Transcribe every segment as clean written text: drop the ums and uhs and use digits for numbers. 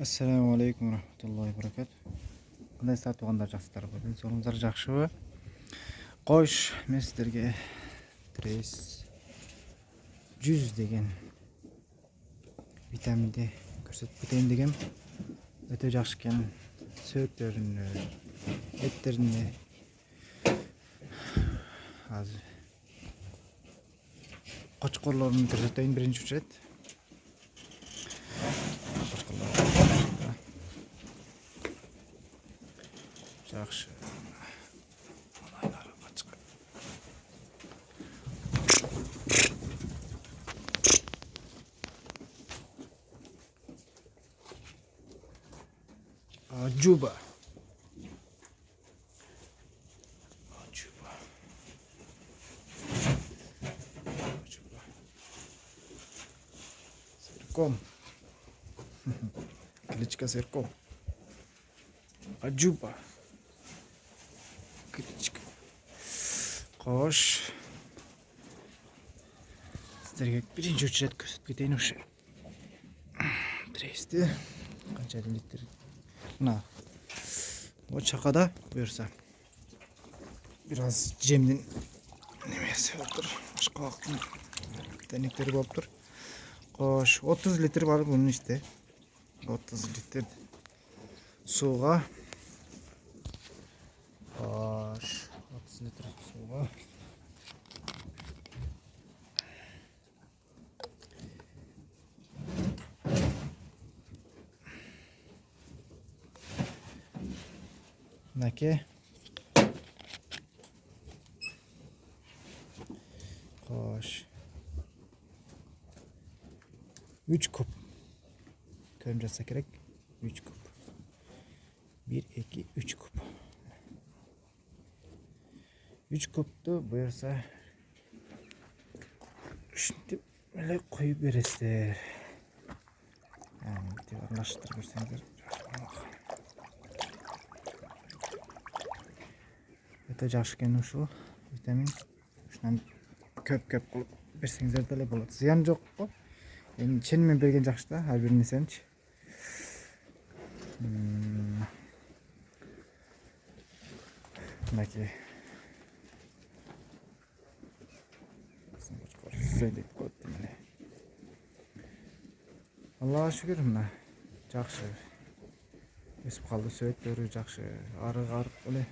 Assalamu alaikum rahmatullahi barakatuh. Qanday sağ tuğanlar жақсылар бар. Денсаулығыңыздар жақшыбы? Қош, мен сіздерге Трейс 100 деген витаминді көрсетіп кетейін дегем. Өте жақсы екен. Сөйттеріне, еттеріне азыр қошқорларын көрсетейін бірінші рет. Жақсы. Ajuba. Сырком. Кличка Сырком. Ajuba. Кличка. Қош. Сіздерге бірінші рет көрсетіп кетейін осы. Трейсті қанша литр. Мына вот шақада бұйырса biraz жемнің немесі болып тұр. Ашқалақтың дәнектері болып тұр. Қош, 30 литр бар бұның іште. 30 литр суға. Қош, 30 литр суға. Нәке. Қош. 3 kup. Körüm жазса керек. 3 kup. 1, 2, 3 kup. 3 kuptu бұйырса үшінтіп әлі қойып бересіздер. Деп аралаштырып берсеңіздер. Өте жақсы екен ұшу витамин. Шынан көп қылып берсеңіздер де болады. Зиян жоқ қой. Енді шынымен берген жақсы да, әрбір нәрсенші. Мінекей. Сөйлеп қойды міне. Аллаға шүкір мына жақсы. Өсіп қалды сөйттері жақсы. Арық өле.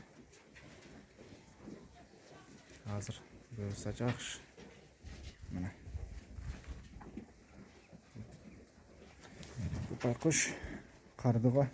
Hazır böylese жақсы. Mine. Bu baykuş kardığa